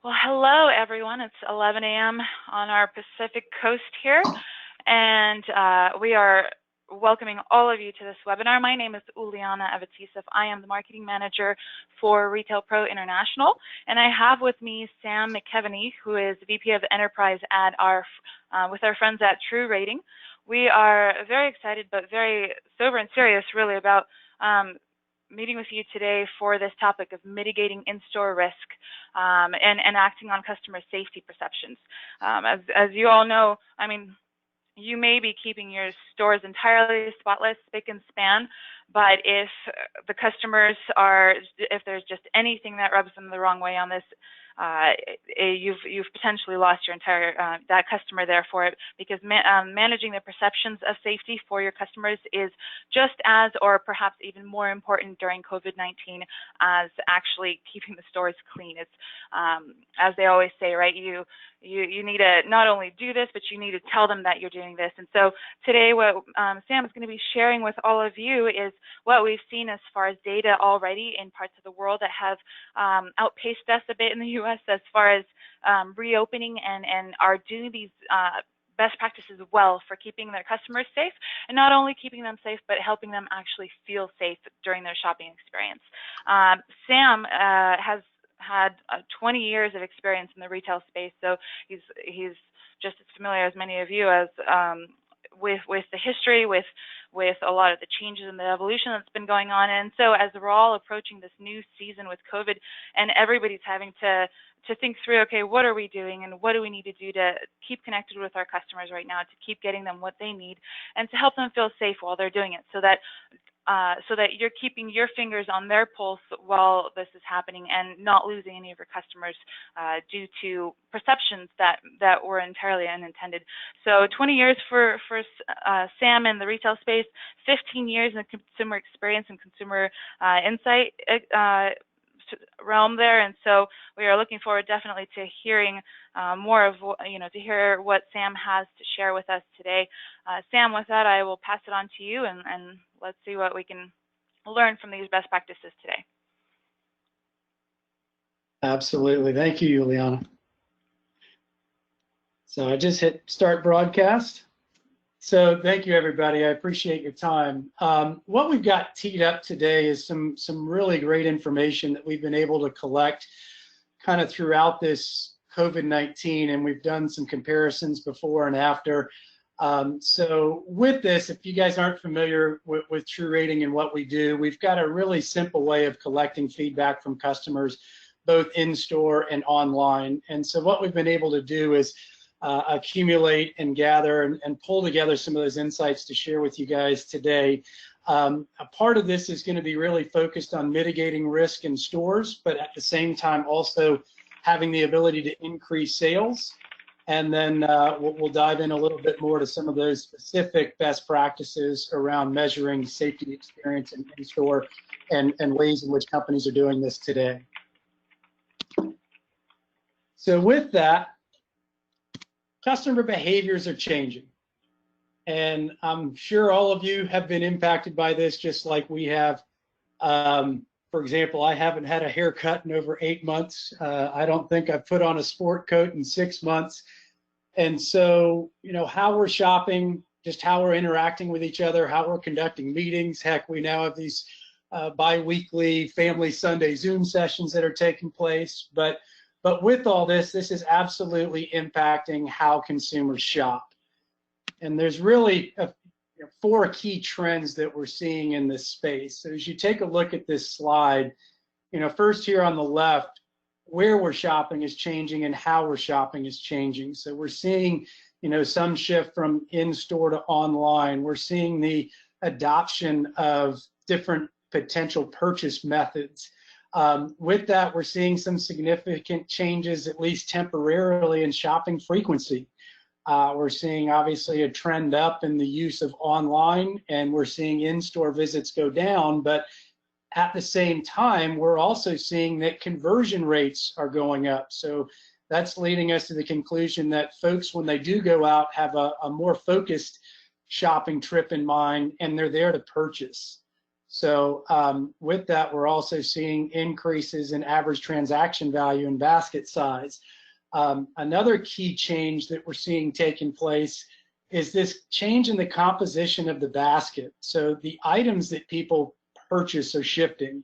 Well, hello everyone. It's 11 a.m. on our Pacific coast here, and we are welcoming all of you to this webinar. My name is Uliana Avatisov. I am the marketing manager for Retail Pro International, and I have with me Sam McKeveny, who is VP of Enterprise at with our friends at TruRating. We are very excited, but very sober and serious, really, about meeting with you today for this topic of mitigating in-store risk and acting on customer safety perceptions. As you all know, I mean, you may be keeping your stores entirely spotless, spick and span, but if the customers if there's just anything that rubs them the wrong way on this, you've potentially lost your entire that customer there for it, because managing the perceptions of safety for your customers is just as, or perhaps even more important during COVID-19 as actually keeping the stores clean. It's as they always say, right? You need to not only do this, but you need to tell them that you're doing this. And so today, what Sam is going to be sharing with all of you is what we've seen as far as data already in parts of the world that have outpaced us a bit in the U.S. as far as reopening and are doing these best practices well for keeping their customers safe, and not only keeping them safe, but helping them actually feel safe during their shopping experience. Sam has had 20 years of experience in the retail space, so he's just as familiar as many of you as with the history, with a lot of the changes and the evolution that's been going on. And so as we're all approaching this new season with COVID, and everybody's having to think through, okay, what are we doing and what do we need to do to keep connected with our customers right now, to keep getting them what they need and to help them feel safe while they're doing it, so that you're keeping your fingers on their pulse while this is happening and not losing any of your customers due to perceptions that were entirely unintended. So 20 years for Sam in the retail space, 15 years in consumer experience and consumer insight realm there, and so we are looking forward definitely to hearing more of to hear what Sam has to share with us today. Sam, with that, I will pass it on to you, and let's see what we can learn from these best practices today. Absolutely. Thank you, Juliana. So I just hit start broadcast. So thank you, everybody. I appreciate your time. What we've got teed up today is some really great information that we've been able to collect kind of throughout this COVID-19, and we've done some comparisons before and after. So with this, if you guys aren't familiar with TruRating and what we do, we've got a really simple way of collecting feedback from customers, both in-store and online. And so what we've been able to do is accumulate and gather and pull together some of those insights to share with you guys today. A part of this is going to be really focused on mitigating risk in stores, but at the same time also having the ability to increase sales. And then we'll dive in a little bit more to some of those specific best practices around measuring safety experience in store and ways in which companies are doing this today. So with that, customer behaviors are changing. And I'm sure all of you have been impacted by this just like we have. For example, I haven't had a haircut in over 8 months. I don't think I've put on a sport coat in 6 months. And so, how we're shopping, just how we're interacting with each other, how we're conducting meetings. Heck, we now have these bi-weekly family Sunday Zoom sessions that are taking place. But with all this is absolutely impacting how consumers shop. And there's really 4 key trends that we're seeing in this space. So as you take a look at this slide, first here on the left, where we're shopping is changing and how we're shopping is changing. So we're seeing, some shift from in-store to online. We're seeing the adoption of different potential purchase methods. With that, we're seeing some significant changes, at least temporarily, in shopping frequency. We're seeing obviously a trend up in the use of online, and we're seeing in-store visits go down, but at the same time, we're also seeing that conversion rates are going up. So that's leading us to the conclusion that folks, when they do go out, have a more focused shopping trip in mind, and they're there to purchase. So with that, we're also seeing increases in average transaction value and basket size. Another key change that we're seeing taking place is this change in the composition of the basket. So the items that people purchase are shifting.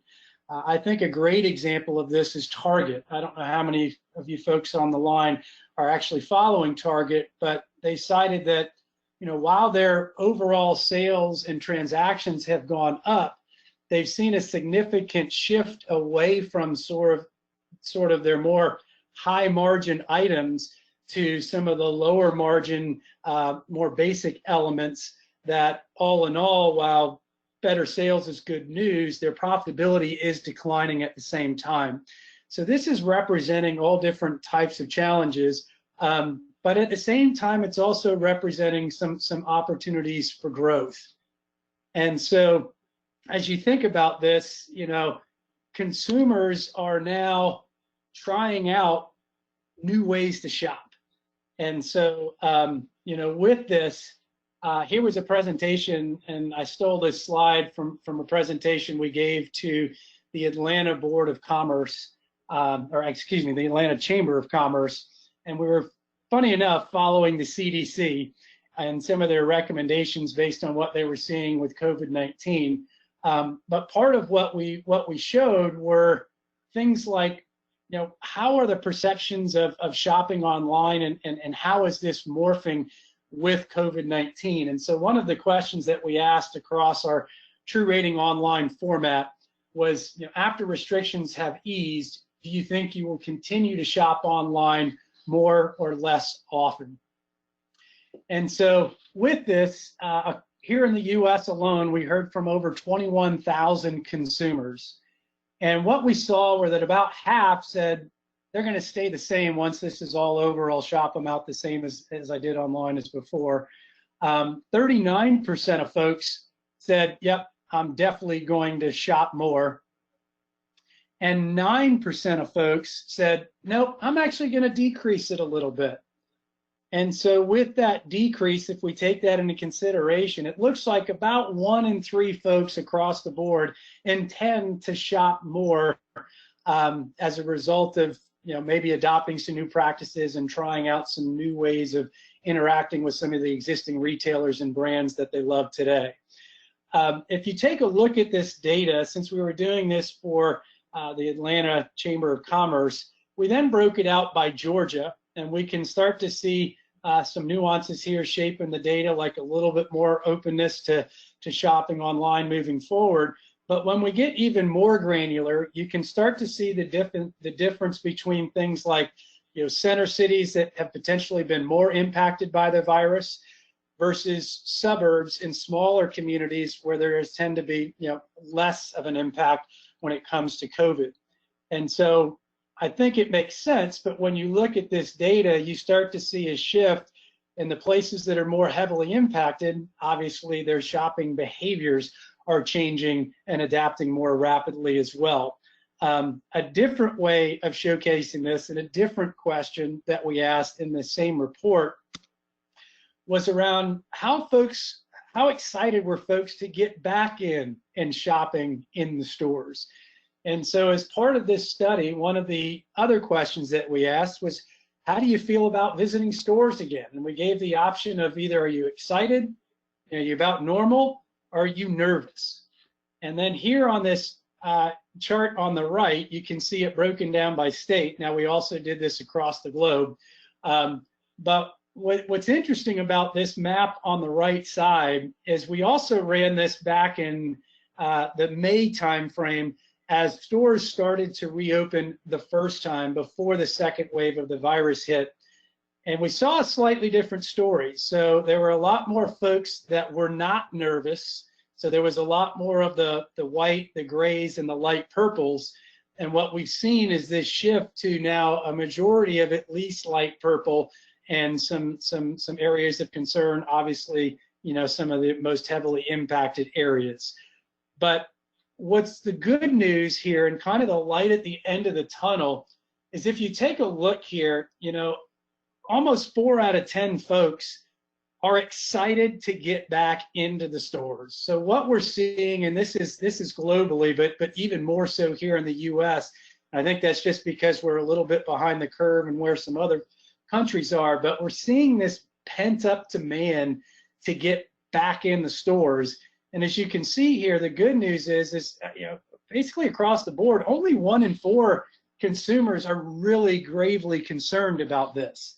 I think a great example of this is Target. I don't know how many of you folks on the line are actually following Target, but they cited that, you know, while their overall sales and transactions have gone up, they've seen a significant shift away from sort of their more high margin items to some of the lower margin, more basic elements that all in all, while better sales is good news, their profitability is declining at the same time. So this is representing all different types of challenges, but at the same time, it's also representing some opportunities for growth. And so as you think about this, you know, consumers are now trying out new ways to shop. And so, you know, with this, here was a presentation, and I stole this slide from a presentation we gave to the Atlanta Board of Commerce, or excuse me, the Atlanta Chamber of Commerce. And we were, funny enough, following the CDC and some of their recommendations based on what they were seeing with COVID-19. But part of what we showed were things like, you know, how are the perceptions of shopping online, and how is this morphing with COVID-19? And so one of the questions that we asked across our True Rating online format was, you know, after restrictions have eased, do you think you will continue to shop online more or less often? And so with this, here in the US alone, we heard from over 21,000 consumers. And what we saw were that about half said they're going to stay the same once this is all over. I'll shop them out the same as I did online as before. 39% of folks said, yep, I'm definitely going to shop more. And 9% of folks said, nope, I'm actually going to decrease it a little bit. And so with that decrease, if we take that into consideration, it looks like about 1 in 3 folks across the board intend to shop more as a result of, you know, maybe adopting some new practices and trying out some new ways of interacting with some of the existing retailers and brands that they love today. If you take a look at this data, since we were doing this for the Atlanta Chamber of Commerce, we then broke it out by Georgia, and we can start to see some nuances here shaping the data, like a little bit more openness to shopping online moving forward. But when we get even more granular, you can start to see the difference between things like, you know, center cities that have potentially been more impacted by the virus versus suburbs in smaller communities where there tend to be, you know, less of an impact when it comes to COVID. And so I think it makes sense, but when you look at this data, you start to see a shift in the places that are more heavily impacted. Obviously, their shopping behaviors are changing and adapting more rapidly as well. A different way of showcasing this, and a different question that we asked in the same report, was around how excited were folks to get back in and shopping in the stores. And so as part of this study, one of the other questions that we asked was, how do you feel about visiting stores again? And we gave the option of either, are you excited, are you about normal, or are you nervous? And then here on this chart on the right, you can see it broken down by state. Now, we also did this across the globe. But what's interesting about this map on the right side is we also ran this back in the May timeframe as stores started to reopen the first time before the second wave of the virus hit. And we saw a slightly different story. So there were a lot more folks that were not nervous. So there was a lot more of the white, the grays, and the light purples. And what we've seen is this shift to now a majority of at least light purple, and some areas of concern, obviously, you know, some of the most heavily impacted areas. But what's the good news here, and kind of the light at the end of the tunnel, is if you take a look here, you know, almost 4 out of 10 folks are excited to get back into the stores. So what we're seeing, and this is globally, but even more so here in the U.S., I think that's just because we're a little bit behind the curve and where some other countries are, but we're seeing this pent-up demand to get back in the stores. And as you can see here, the good news is basically across the board, only 1 in 4 consumers are really gravely concerned about this.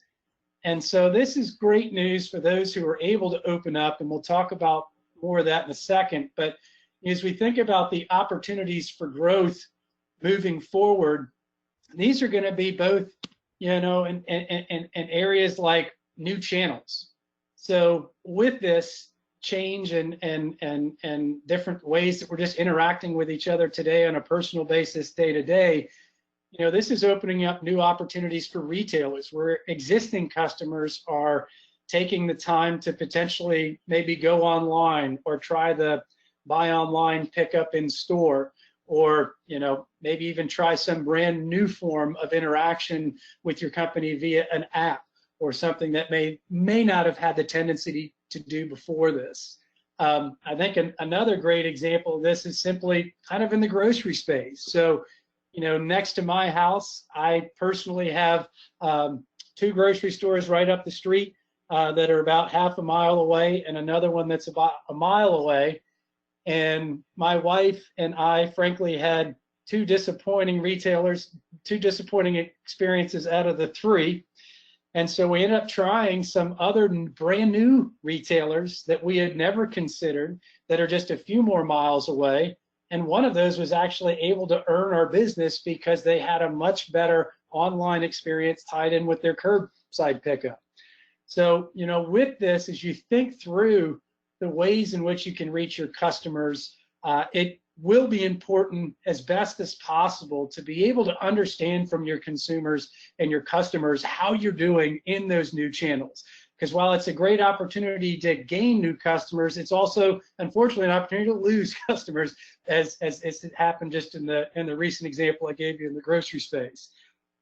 And so this is great news for those who are able to open up, and we'll talk about more of that in a second. But as we think about the opportunities for growth moving forward, these are going to be both, in areas like new channels. So with this change and different ways that we're just interacting with each other today on a personal basis, day to day, this is opening up new opportunities for retailers where existing customers are taking the time to potentially maybe go online or try the buy online, pick up in store, or maybe even try some brand new form of interaction with your company via an app or something that may not have had the tendency to do before this. I think another great example of this is simply kind of in the grocery space. So next to my house, I personally have 2 grocery stores right up the street that are about half a mile away, and another one that's about a mile away. And my wife and I, frankly, had 2 disappointing experiences out of the 3. And so we ended up trying some other brand new retailers that we had never considered that are just a few more miles away. And one of those was actually able to earn our business because they had a much better online experience tied in with their curbside pickup. So, with this, as you think through the ways in which you can reach your customers, it will be important as best as possible to be able to understand from your consumers and your customers how you're doing in those new channels. Because while it's a great opportunity to gain new customers, it's also, unfortunately, an opportunity to lose customers, as it happened just in the recent example I gave you in the grocery space.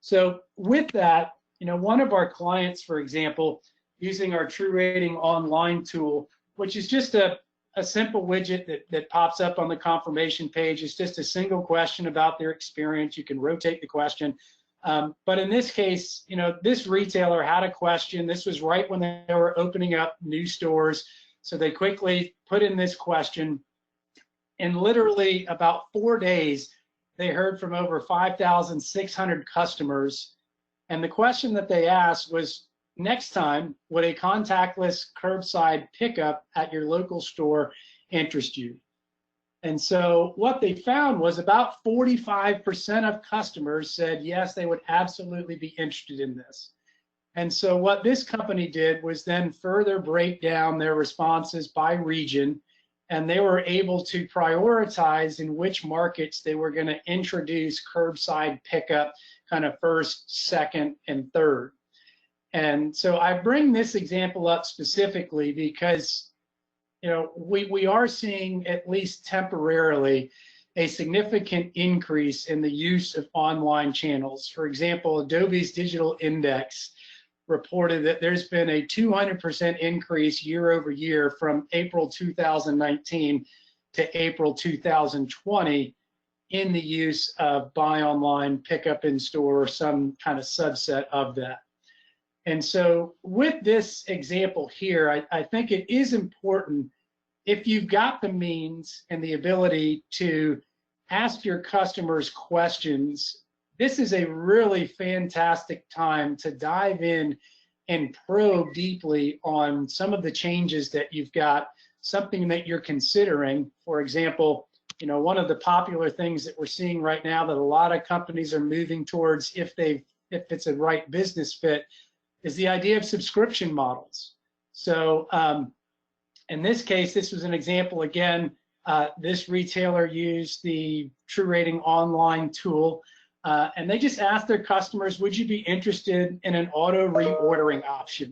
So with that, one of our clients, for example, using our TruRating Online tool, which is just a simple widget that pops up on the confirmation page. It's just a single question about their experience. You can rotate the question. But in this case, this retailer had a question. This was right when they were opening up new stores. So they quickly put in this question. In literally about 4 days, they heard from over 5,600 customers. And the question that they asked was, next time, would a contactless curbside pickup at your local store interest you? And so what they found was about 45% of customers said, yes, they would absolutely be interested in this. And so what this company did was then further break down their responses by region, and they were able to prioritize in which markets they were going to introduce curbside pickup kind of first, second, and third. And so I bring this example up specifically because we are seeing, at least temporarily, a significant increase in the use of online channels. For example, Adobe's Digital Index reported that there's been a 200% increase year over year from April 2019 to April 2020 in the use of buy online, pick up in store, or some kind of subset of that. And so with this example here, I think it is important, if you've got the means and the ability to ask your customers questions, this is a really fantastic time to dive in and probe deeply on some of the changes that you've got, something that you're considering. For example, one of the popular things that we're seeing right now that a lot of companies are moving towards, if it's a right business fit, is the idea of subscription models. So in this case, this was an example, again, this retailer used the TruRating Online tool, and they just asked their customers, would you be interested in an auto reordering option?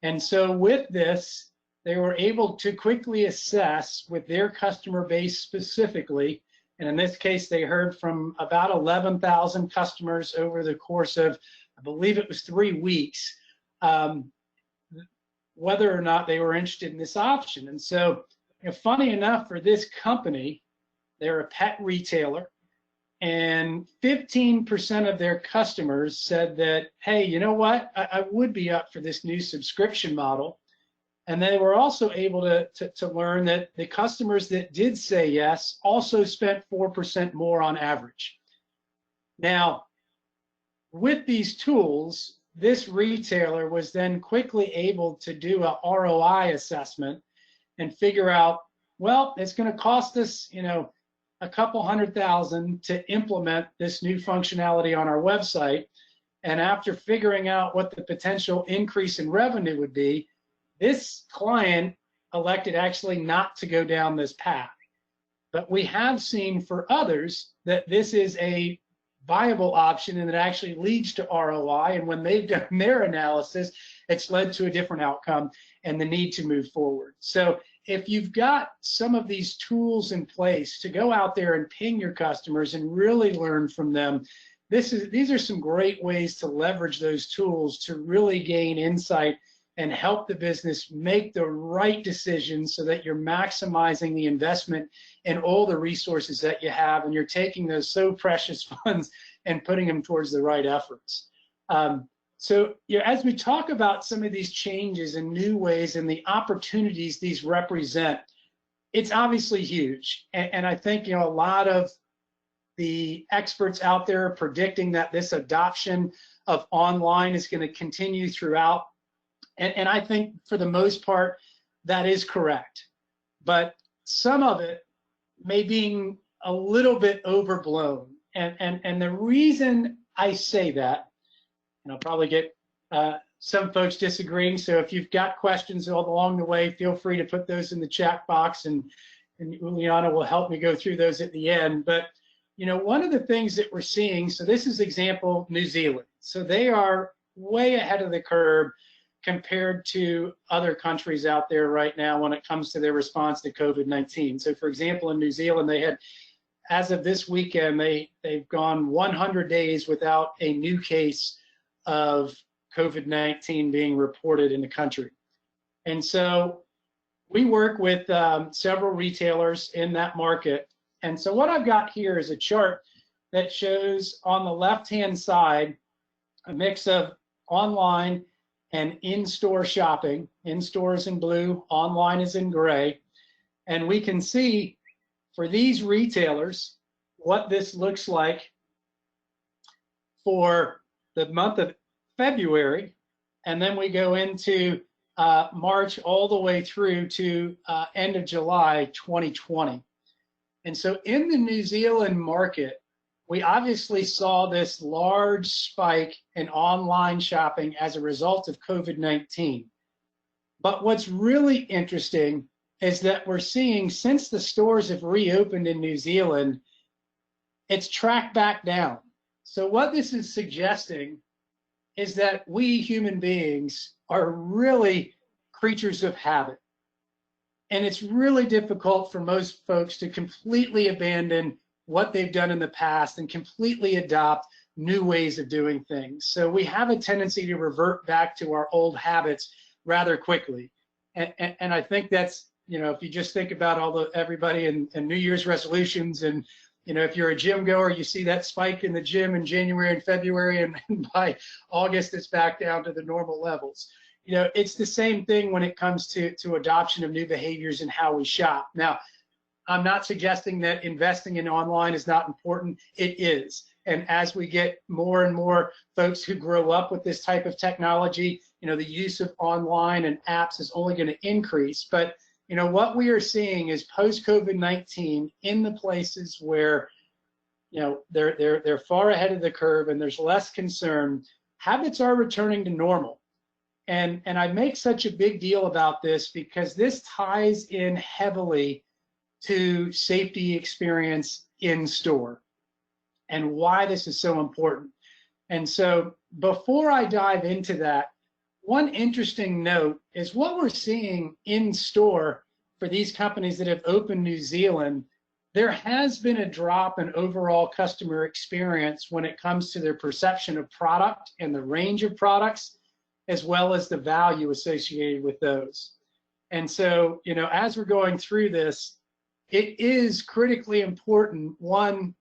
And so with this, they were able to quickly assess with their customer base specifically, and in this case, they heard from about 11,000 customers over the course of, I believe it was 3 weeks, whether or not they were interested in this option. And so, funny enough, for this company, they're a pet retailer, and 15% of their customers said that, hey, you know what, I would be up for this new subscription model. And they were also able to learn that the customers that did say yes also spent 4% more on average. Now, with these tools, this retailer was then quickly able to do a ROI assessment and figure out, well, it's going to cost us, a couple $100,000 to implement this new functionality on our website. And after figuring out what the potential increase in revenue would be, this client elected actually not to go down this path. But we have seen for others that this is a viable option and it actually leads to ROI. And when they've done their analysis, it's led to a different outcome and the need to move forward. So if you've got some of these tools in place to go out there and ping your customers and really learn from them, these are some great ways to leverage those tools to really gain insight and help the business make the right decisions so that you're maximizing the investment in all the resources that you have, and you're taking those so precious funds and putting them towards the right efforts. So as we talk about some of these changes and new ways and the opportunities these represent, it's obviously huge. And I think a lot of the experts out there are predicting that this adoption of online is going to continue throughout. And I think for the most part, that is correct. But some of it may be a little bit overblown. And the reason I say that, and I'll probably get some folks disagreeing, so if you've got questions all along the way, feel free to put those in the chat box, and Uliana will help me go through those at the end. But one of the things that we're seeing, so this is example New Zealand. So they are way ahead of the curve compared to other countries out there right now when it comes to their response to COVID-19. So for example, in New Zealand, they had, as of this weekend, they've gone 100 days without a new case of COVID-19 being reported in the country. And so we work with several retailers in that market. And so what I've got here is a chart that shows on the left-hand side a mix of online and in-store shopping. In-store is in blue, online is in gray. And we can see for these retailers what this looks like for the month of February. And then we go into March all the way through to end of July 2020. And so in the New Zealand market, we obviously saw this large spike in online shopping as a result of COVID-19. But what's really interesting is that we're seeing, since the stores have reopened in New Zealand, it's tracked back down. So what this is suggesting is that we human beings are really creatures of habit. And it's really difficult for most folks to completely abandon what they've done in the past and completely adopt new ways of doing things. So we have a tendency to revert back to our old habits rather quickly. And I think that's, if you just think about everybody and New Year's resolutions, and if you're a gym goer, you see that spike in the gym in January and February, and by August it's back down to the normal levels. It's the same thing when it comes to adoption of new behaviors and how we shop. Now, I'm not suggesting that investing in online is not important. It is. And as we get more and more folks who grow up with this type of technology, the use of online and apps is only going to increase. But, what we are seeing is post-COVID-19 in the places where, they're far ahead of the curve and there's less concern, habits are returning to normal. And I make such a big deal about this because this ties in heavily to safety experience in store and why this is so important. And so before I dive into that, one interesting note is what we're seeing in store for these companies that have opened New Zealand. There has been a drop in overall customer experience when it comes to their perception of product and the range of products. as well as the value associated with those. And so, as we're going through this, it is critically important, one,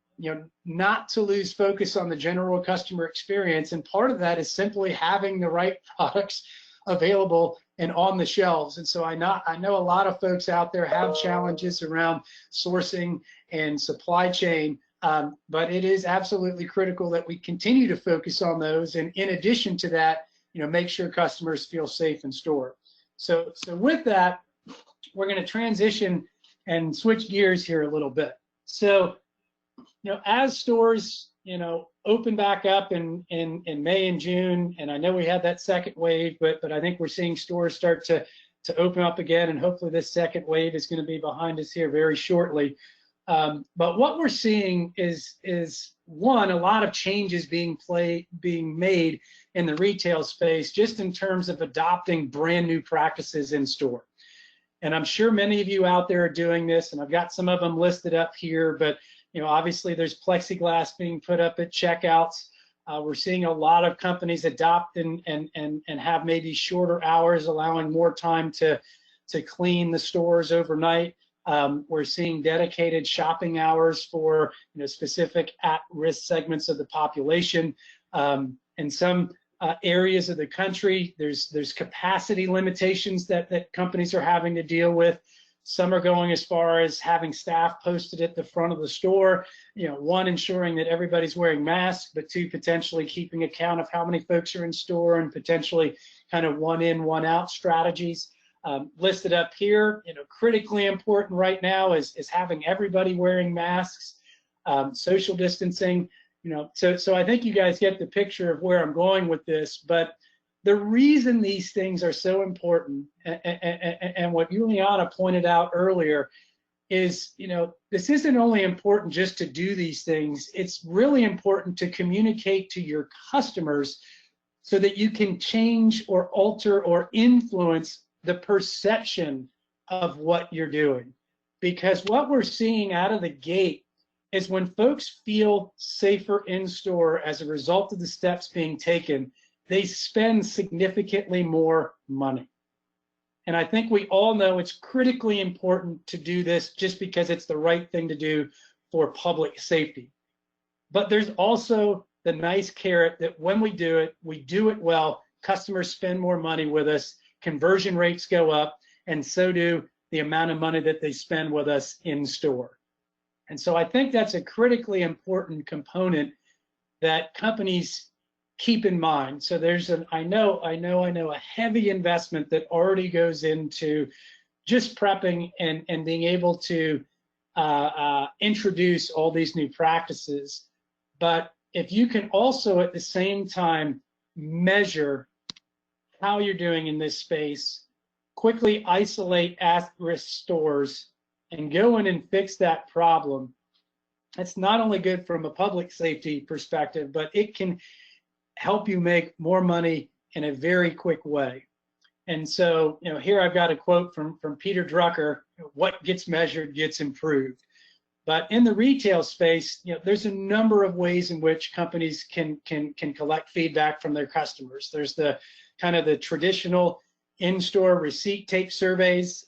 not to lose focus on the general customer experience. And part of that is simply having the right products available and on the shelves. And so I know a lot of folks out there have challenges around sourcing and supply chain, but it is absolutely critical that we continue to focus on those. And in addition to that, make sure customers feel safe in store. So with that, we're going to transition and switch gears here a little bit. So, as stores, open back up in May and June, and I know we had that second wave, but I think we're seeing stores start to open up again, and hopefully this second wave is going to be behind us here very shortly. But what we're seeing is one, a lot of changes being made in the retail space, just in terms of adopting brand new practices in store. And I'm sure many of you out there are doing this, and I've got some of them listed up here, but obviously there's plexiglass being put up at checkouts. We're seeing a lot of companies adopt and have maybe shorter hours, allowing more time to clean the stores overnight. We're seeing dedicated shopping hours for specific at-risk segments of the population. In some areas of the country, there's capacity limitations that companies are having to deal with. Some are going as far as having staff posted at the front of the store, one, ensuring that everybody's wearing masks, but two, potentially keeping account of how many folks are in store and potentially kind of one in, one out strategies. Listed up here, critically important right now is having everybody wearing masks, social distancing, so I think you guys get the picture of where I'm going with this. But the reason these things are so important, and what Juliana pointed out earlier, is this isn't only important just to do these things. It's really important to communicate to your customers so that you can change or alter or influence the perception of what you're doing. Because what we're seeing out of the gate is when folks feel safer in store as a result of the steps being taken, they spend significantly more money. And I think we all know it's critically important to do this just because it's the right thing to do for public safety. But there's also the nice carrot that when we do it well, customers spend more money with us, conversion rates go up, and so do the amount of money that they spend with us in store. And so I think that's a critically important component that companies keep in mind. So there's I know a heavy investment that already goes into just prepping and being able to introduce all these new practices. But if you can also at the same time measure how you're doing in this space, quickly isolate at-risk stores, and go in and fix that problem, that's not only good from a public safety perspective, but it can help you make more money in a very quick way. And so, here I've got a quote from Peter Drucker: "What gets measured gets improved." But in the retail space, there's a number of ways in which companies can collect feedback from their customers. There's the kind of the traditional in-store receipt tape surveys.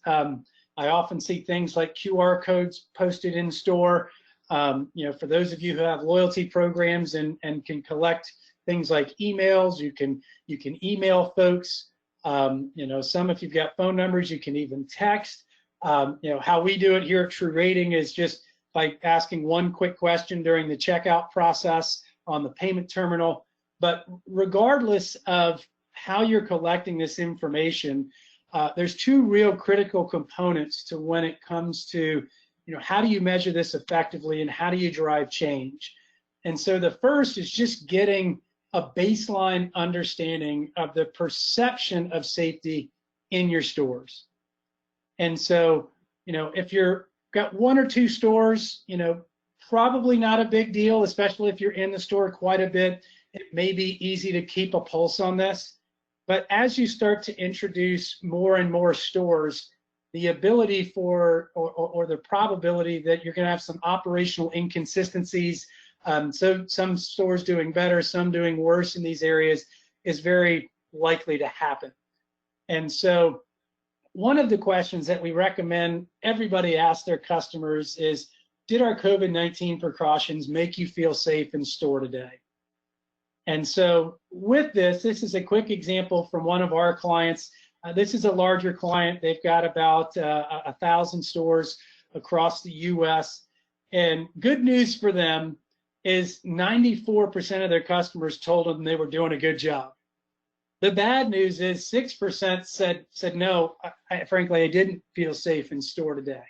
I often see things like QR codes posted in store. For those of you who have loyalty programs and can collect things like emails, you can email folks. Some, if you've got phone numbers, you can even text. How we do it here at TruRating is just by asking one quick question during the checkout process on the payment terminal. But regardless of how you're collecting this information, there's two real critical components to when it comes to, how do you measure this effectively and how do you drive change? And so the first is just getting a baseline understanding of the perception of safety in your stores. And so, if you're got one or two stores, probably not a big deal, especially if you're in the store quite a bit. It may be easy to keep a pulse on this. But as you start to introduce more and more stores, the ability for, or the probability that you're going to have some operational inconsistencies, so some stores doing better, some doing worse in these areas, is very, likely to happen. And so one of the questions that we recommend everybody ask their customers is, did our COVID-19 precautions make you feel safe in store today? And so with this is a quick example from one of our clients. This is a larger client. They've got about 1,000 stores across the US. And good news for them is 94% of their customers told them they were doing a good job. The bad news is 6% said no, frankly, I didn't feel safe in store today.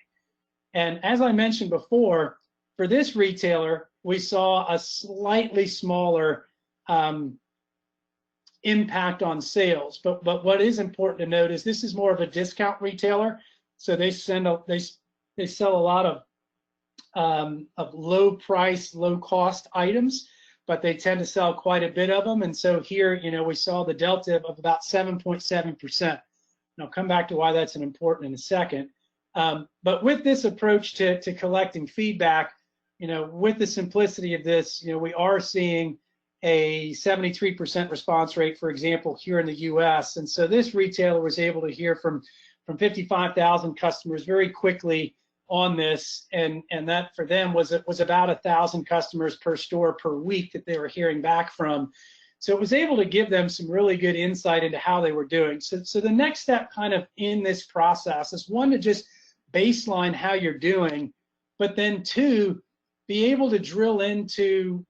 And as I mentioned before, for this retailer, we saw a slightly smaller impact on sales. But what is important to note is this is more of a discount retailer. So they sell a lot of low price, low cost items, but they tend to sell quite a bit of them. And so here, we saw the delta of about 7.7%. And I'll come back to why that's important in a second. But with this approach to collecting feedback, with the simplicity of this, we are seeing a 73% response rate, for example, here in the US. And so this retailer was able to hear from 55,000 customers very quickly on this, and that for them was about 1,000 customers per store per week that they were hearing back from. So it was able to give them some really good insight into how they were doing. So the next step kind of in this process is, one, to just baseline how you're doing, but then two, be able to drill into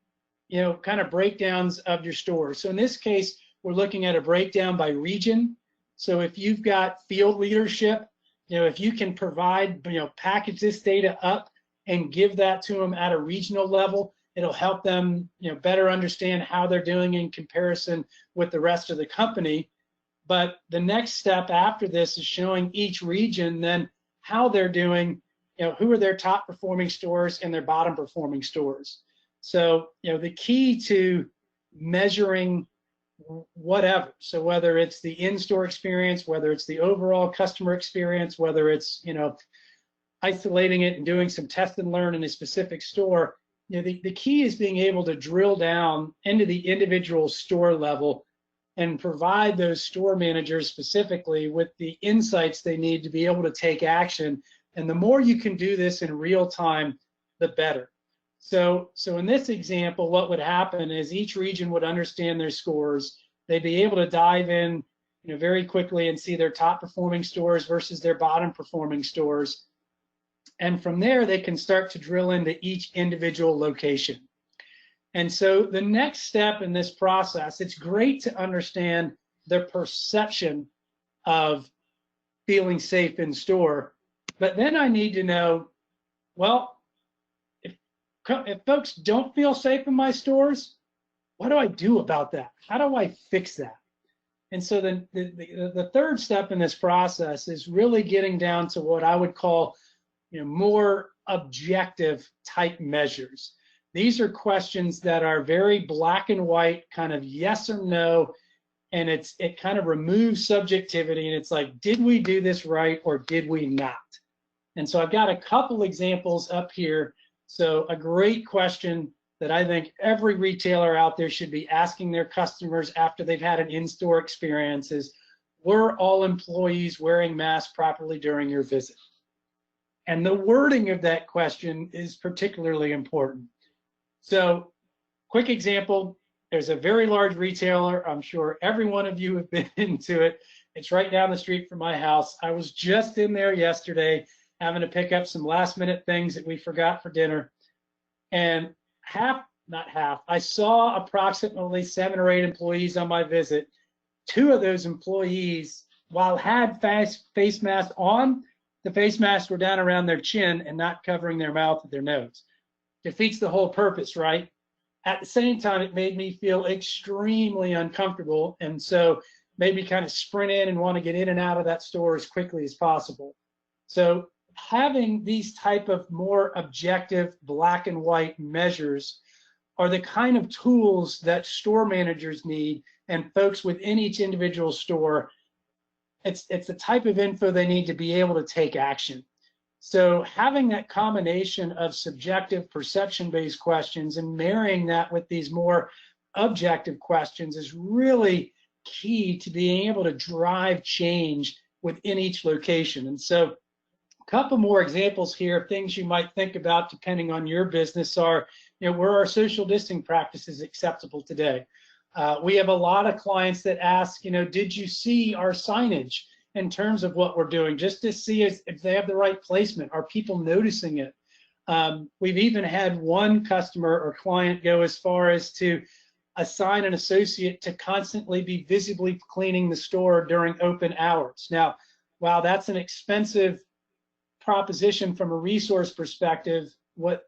kind of breakdowns of your stores. So in this case, we're looking at a breakdown by region. So if you've got field leadership, if you can provide, package this data up and give that to them at a regional level, it'll help them, better understand how they're doing in comparison with the rest of the company. But the next step after this is showing each region then how they're doing, who are their top performing stores and their bottom performing stores. So, the key to measuring whatever, so whether it's the in-store experience, whether it's the overall customer experience, whether it's, isolating it and doing some test and learn in a specific store, the key is being able to drill down into the individual store level and provide those store managers specifically with the insights they need to be able to take action. And the more you can do this in real time, the better. So in this example, what would happen is each region would understand their scores. They'd be able to dive in, very quickly and see their top performing stores versus their bottom performing stores. And from there, they can start to drill into each individual location. And so the next step in this process, it's great to understand their perception of feeling safe in store, but then I need to know, well, if folks don't feel safe in my stores, what do I do about that? How do I fix that? And so then the third step in this process is really getting down to what I would call, more objective type measures. These are questions that are very black and white, kind of yes or no, and it kind of removes subjectivity, and it's like, did we do this right or did we not? And so I've got a couple examples up here. So a great question that I think every retailer out there should be asking their customers after they've had an in-store experience is, were all employees wearing masks properly during your visit? And the wording of that question is particularly important. So quick example, there's a very large retailer. I'm sure every one of you have been into it. It's right down the street from my house. I was just in there yesterday having to pick up some last minute things that we forgot for dinner. And I saw approximately 7 or 8 employees on my visit. 2 of those employees, while had face masks on, the face masks were down around their chin and not covering their mouth or their nose. Defeats the whole purpose, right? At the same time, it made me feel extremely uncomfortable, and so made me kind of sprint in and want to get in and out of that store as quickly as possible. So having these type of more objective black and white measures are the kind of tools that store managers need and folks within each individual store. It's the type of info they need to be able to take action. So having that combination of subjective perception-based questions and marrying that with these more objective questions is really key to being able to drive change within each location. And so a couple more examples here of things you might think about depending on your business are, where are social distancing practices acceptable today? We have a lot of clients that ask, did you see our signage in terms of what we're doing, just to see if they have the right placement? Are people noticing it? We've even had one customer or client go as far as to assign an associate to constantly be visibly cleaning the store during open hours. Now, while that's an expensive proposition from a resource perspective, what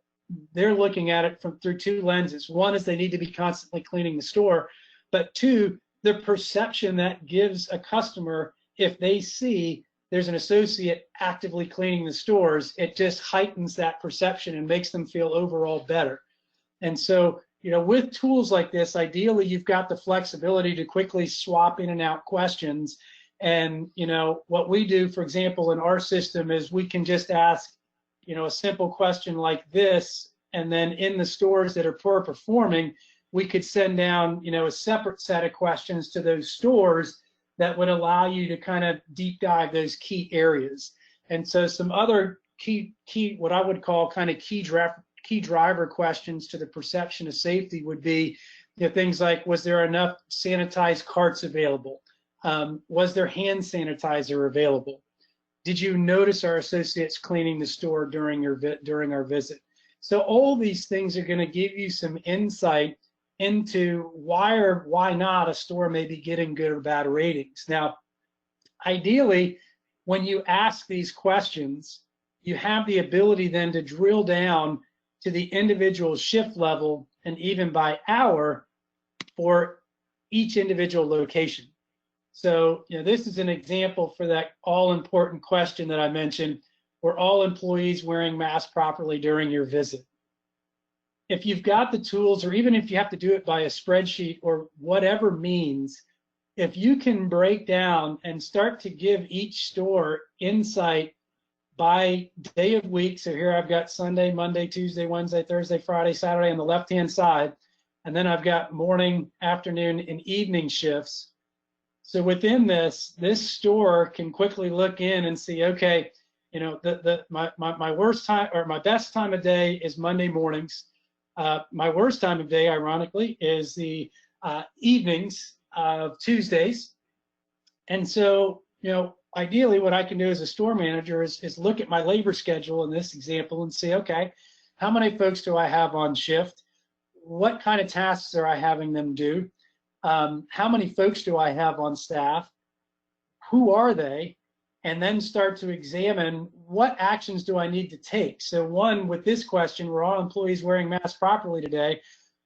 they're looking at it through two lenses. One is they need to be constantly cleaning the store, but two, the perception that gives a customer if they see there's an associate actively cleaning the stores, it just heightens that perception and makes them feel overall better. And so, with tools like this, ideally you've got the flexibility to quickly swap in and out questions. And what we do, for example, in our system is we can just ask a simple question like this, and then in the stores that are poor performing, we could send down a separate set of questions to those stores that would allow you to kind of deep dive those key areas. And so some other key what I would call kind of key driver questions to the perception of safety would be things like, was there enough sanitized carts available? Was there hand sanitizer available? Did you notice our associates cleaning the store during our visit? So all these things are going to give you some insight into why or why not a store may be getting good or bad ratings. Now, ideally, when you ask these questions, you have the ability then to drill down to the individual shift level and even by hour for each individual location. So, this is an example for that all-important question that I mentioned: were all employees wearing masks properly during your visit? If you've got the tools, or even if you have to do it by a spreadsheet or whatever means, if you can break down and start to give each store insight by day of week. So here I've got Sunday, Monday, Tuesday, Wednesday, Thursday, Friday, Saturday on the left-hand side, and then I've got morning, afternoon, and evening shifts. So within this store can quickly look in and see, okay, my worst time or my best time of day is Monday mornings. My worst time of day, ironically, is the evenings of Tuesdays. And so, ideally what I can do as a store manager is look at my labor schedule in this example and see, okay, how many folks do I have on shift? What kind of tasks are I having them do? How many folks do I have on staff? Who are they? And then start to examine what actions do I need to take. So one, with this question, were all employees wearing masks properly today?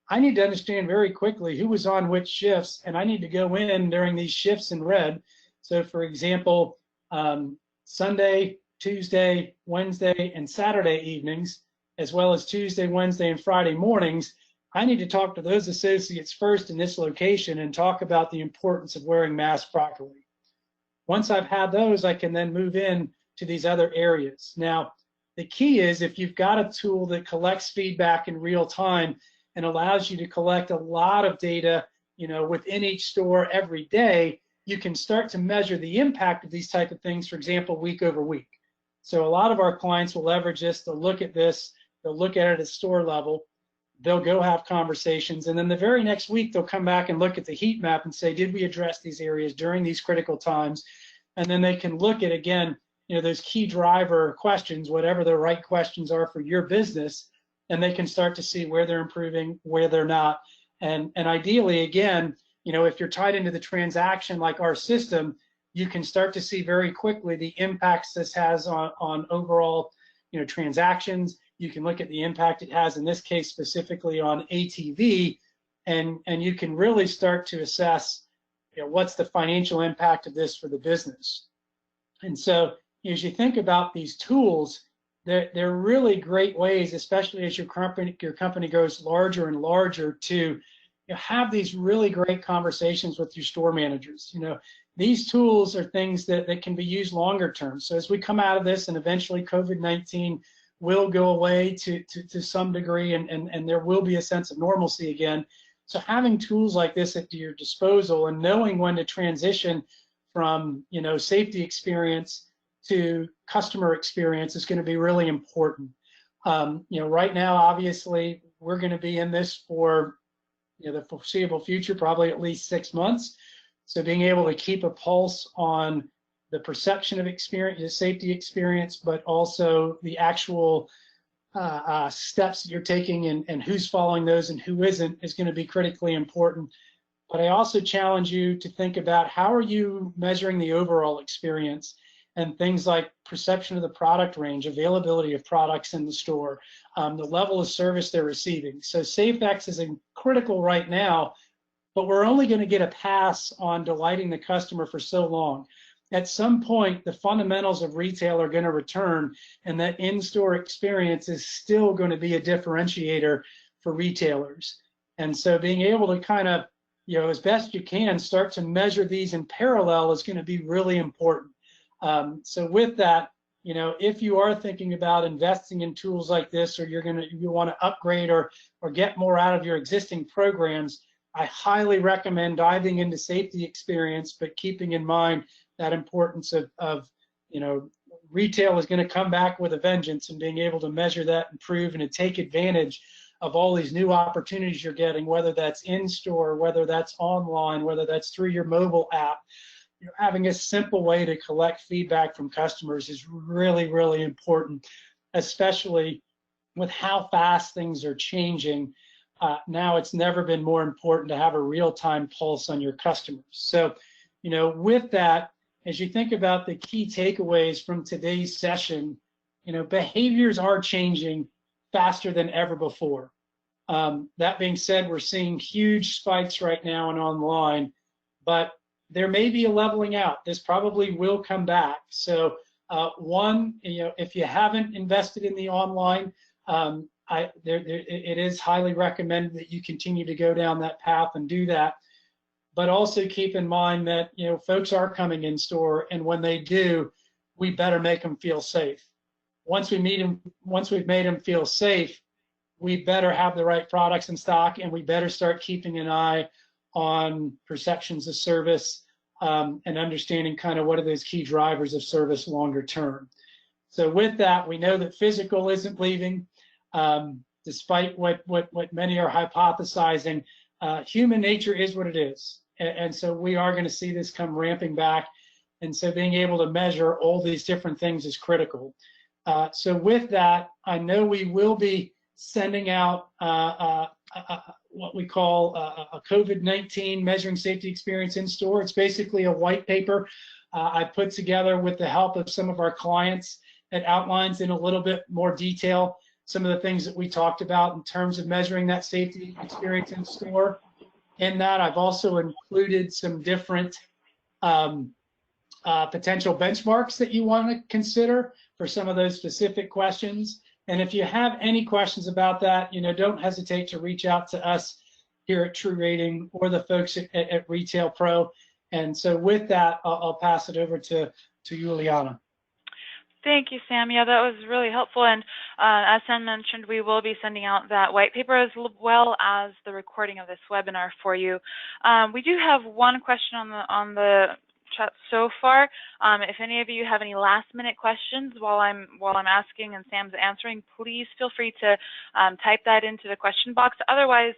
I need to understand very quickly who was on which shifts, and I need to go in during these shifts in red. So for example, Sunday, Tuesday, Wednesday, and Saturday evenings, as well as Tuesday, Wednesday, and Friday mornings, I need to talk to those associates first in this location and talk about the importance of wearing masks properly. Once I've had those, I can then move in to these other areas. Now, the key is if you've got a tool that collects feedback in real time and allows you to collect a lot of data, within each store every day, you can start to measure the impact of these type of things, for example, week over week. So a lot of our clients will leverage this. They'll look at this, they'll look at it at store level, they'll go have conversations, and then the very next week they'll come back and look at the heat map and say, did we address these areas during these critical times? And then they can look at, again, those key driver questions, whatever the right questions are for your business, and they can start to see where they're improving, where they're not. And ideally, again, if you're tied into the transaction like our system, you can start to see very quickly the impacts this has on overall, transactions. You can look at the impact it has in this case specifically on ATV, and you can really start to assess, what's the financial impact of this for the business. And so as you think about these tools, they're really great ways, especially as your company grows larger and larger, to have these really great conversations with your store managers. These tools are things that can be used longer term. So as we come out of this, and eventually COVID-19 will go away to some degree, and there will be a sense of normalcy again. So having tools like this at your disposal and knowing when to transition from, safety experience to customer experience is going to be really important. Right now, obviously, we're going to be in this for the foreseeable future, probably at least 6 months. So being able to keep a pulse on the perception of experience, the safety experience, but also the actual steps that you're taking and who's following those and who isn't is going to be critically important. But I also challenge you to think about how are you measuring the overall experience and things like perception of the product range, availability of products in the store, the level of service they're receiving. So SafeX is critical right now, but we're only going to get a pass on delighting the customer for so long. At some point, the fundamentals of retail are going to return, and that in-store experience is still going to be a differentiator for retailers. And so being able to kind of, as best you can, start to measure these in parallel is going to be really important. So with that, if you are thinking about investing in tools like this, or you want to upgrade or get more out of your existing programs, I highly recommend diving into safety experience, but keeping in mind that importance of retail is going to come back with a vengeance, and being able to measure that, improve, and to take advantage of all these new opportunities you're getting, whether that's in store, whether that's online, whether that's through your mobile app. Having a simple way to collect feedback from customers is really, really important, especially with how fast things are changing. Now it's never been more important to have a real-time pulse on your customers. So, with that, as you think about the key takeaways from today's session, behaviors are changing faster than ever before. That being said, we're seeing huge spikes right now in online, but there may be a leveling out. This probably will come back. So if you haven't invested in the online, it is highly recommended that you continue to go down that path and do that. But also keep in mind that folks are coming in store, and when they do, we better make them feel safe. Once we've made them feel safe, we better have the right products in stock, and we better start keeping an eye on perceptions of service and understanding kind of what are those key drivers of service longer term. So with that, we know that physical isn't leaving, despite what many are hypothesizing. Human nature is what it is. And so we are going to see this come ramping back. And so being able to measure all these different things is critical. So with that, I know we will be sending out what we call a COVID-19 measuring safety experience in store. It's basically a white paper I put together with the help of some of our clients that outlines in a little bit more detail some of the things that we talked about in terms of measuring that safety experience in store. In that, I've also included some different potential benchmarks that you want to consider for some of those specific questions. And if you have any questions about that, don't hesitate to reach out to us here at TruRating or the folks at Retail Pro. And so with that, I'll pass it over to Juliana. Thank you, Sam. Yeah, that was really helpful. And as Sam mentioned, we will be sending out that white paper as well as the recording of this webinar for you. We do have one question on the chat so far. If any of you have any last-minute questions while I'm asking and Sam's answering, please feel free to type that into the question box. Otherwise,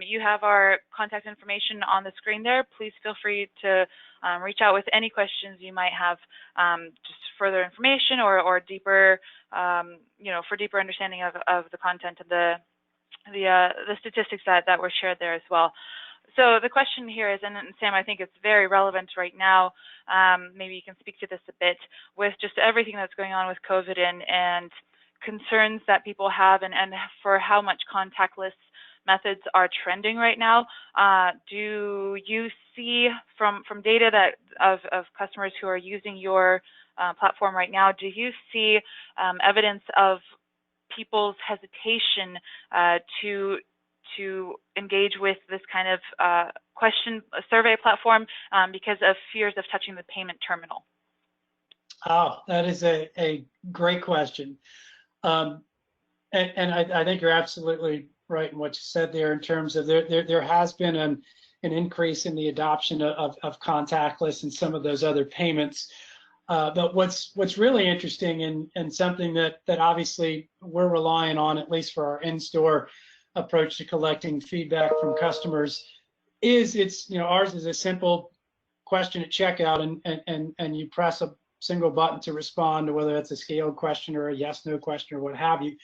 you have our contact information on the screen there. Please feel free to reach out with any questions you might have, just further information or deeper, for deeper understanding of the content of the statistics that were shared there as well. So the question here is, and Sam, I think it's very relevant right now. Maybe you can speak to this a bit with just everything that's going on with COVID and concerns that people have, and for how much contactless methods are trending right now. Do you see from data that of customers who are using your platform right now, do you see evidence of people's hesitation to engage with this kind of survey platform because of fears of touching the payment terminal? Oh, that is a great question. And I think you're absolutely right in what you said there in terms of there has been an increase in the adoption of contactless and some of those other payments. But what's really interesting and something that obviously we're relying on, at least for our in-store approach to collecting feedback from customers, is ours is a simple question at checkout, and you press a single button to respond to whether it's a scaled question or a yes/no question or what have you.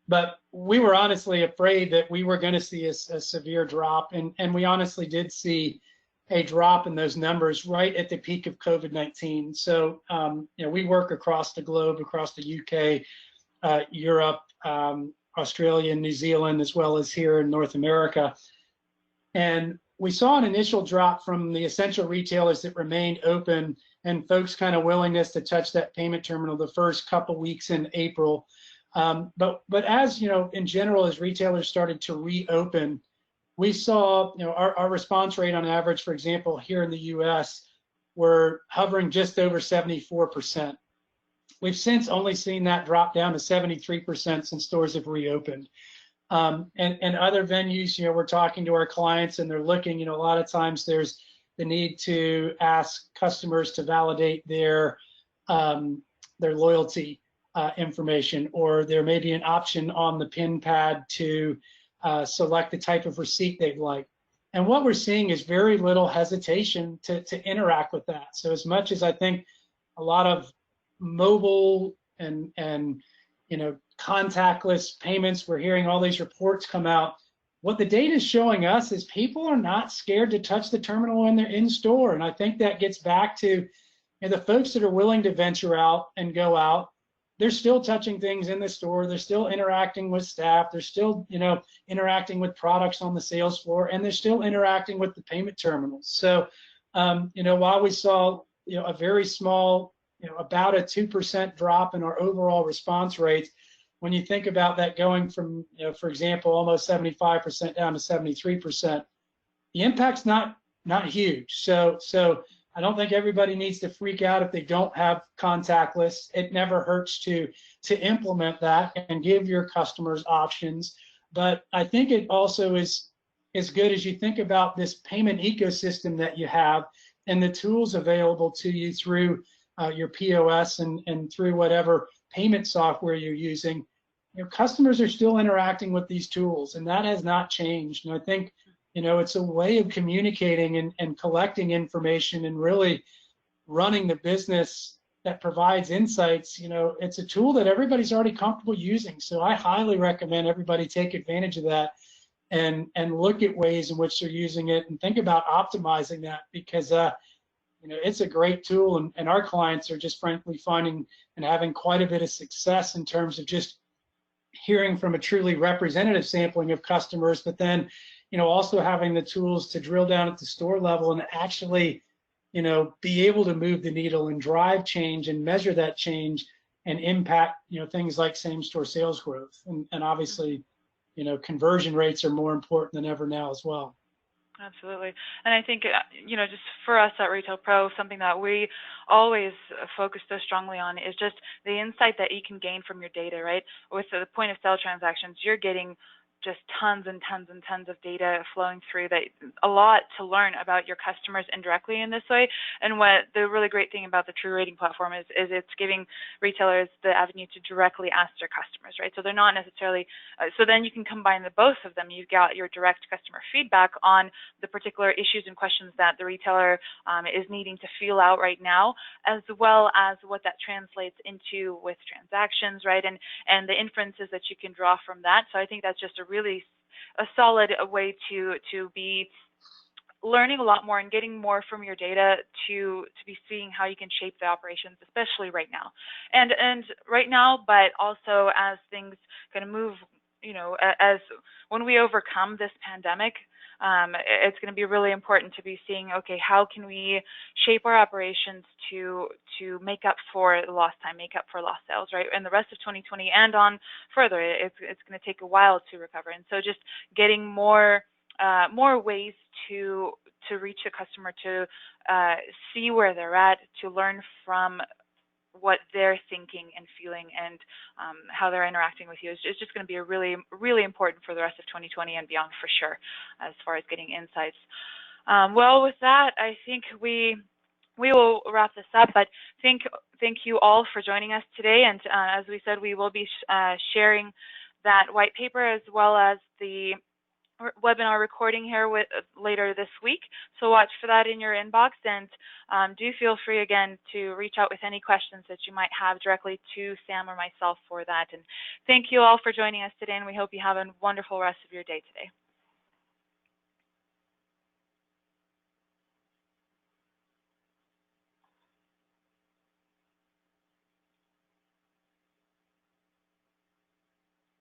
But we were honestly afraid that we were going to see a severe drop, and we honestly did see a drop in those numbers right at the peak of COVID-19. So we work across the globe, across the UK, Europe, Australia, and New Zealand, as well as here in North America. And we saw an initial drop from the essential retailers that remained open and folks' kind of willingness to touch that payment terminal the first couple weeks in April. But as in general, as retailers started to reopen, we saw our response rate on average, for example, here in the U.S., we're hovering just over 74%. We've since only seen that drop down to 73% since stores have reopened. And other venues, we're talking to our clients and they're looking, a lot of times there's the need to ask customers to validate their loyalty information, or there may be an option on the PIN pad to select the type of receipt they'd like. And what we're seeing is very little hesitation to interact with that. So as much as I think a lot of mobile and contactless payments, we're hearing all these reports come out, what the data is showing us is people are not scared to touch the terminal when they're in store. And I think that gets back to the folks that are willing to venture out and go out. They're still touching things in the store. They're still interacting with staff. They're still, interacting with products on the sales floor, and they're still interacting with the payment terminals. So, while we saw, a very small, about a 2% drop in our overall response rates, when you think about that going from, for example, almost 75% down to 73%, the impact's not huge. So I don't think everybody needs to freak out if they don't have contactless. It never hurts to implement that and give your customers options. But I think it also is good as you think about this payment ecosystem that you have and the tools available to you through your POS and through whatever payment software you're using. Customers are still interacting with these tools, and that has not changed. And I think it's a way of communicating and collecting information and really running the business that provides insights. It's a tool that everybody's already comfortable using. So I highly recommend everybody take advantage of that and look at ways in which they're using it and think about optimizing that, because it's a great tool, and our clients are just frankly finding and having quite a bit of success in terms of just hearing from a truly representative sampling of customers, but then also having the tools to drill down at the store level and actually, be able to move the needle and drive change and measure that change and impact, things like same-store sales growth. And obviously, conversion rates are more important than ever now as well. Absolutely. And I think, just for us at Retail Pro, something that we always focus so strongly on is just the insight that you can gain from your data, right? With the point of sale transactions, you're getting just tons and tons and tons of data flowing through, that a lot to learn about your customers indirectly in this way. And what the really great thing about the True Rating platform is it's giving retailers the avenue to directly ask their customers, right? So they're not necessarily, so then you can combine the both of them. You've got your direct customer feedback on the particular issues and questions that the retailer is needing to feel out right now, as well as what that translates into with transactions, right? And the inferences that you can draw from that. So I think that's just a solid way to be learning a lot more and getting more from your data to be seeing how you can shape the operations, especially right now. And right now, but also as things kind of move, as when we overcome this pandemic, it's going to be really important to be seeing, okay, how can we shape our operations to make up for the lost time, make up for lost sales, right? And the rest of 2020 and on further, it's going to take a while to recover. And so just getting more ways to reach a customer, to see where they're at, to learn from what they're thinking and feeling, and how they're interacting with you is just going to be a really, really important for the rest of 2020 and beyond for sure, as far as getting insights. Well, with that, I think we will wrap this up, but thank you all for joining us today. And as we said, we will be sharing that white paper as well as the webinar recording here later this week. So watch for that in your inbox, and do feel free again to reach out with any questions that you might have directly to Sam or myself for that. And thank you all for joining us today, and we hope you have a wonderful rest of your day today.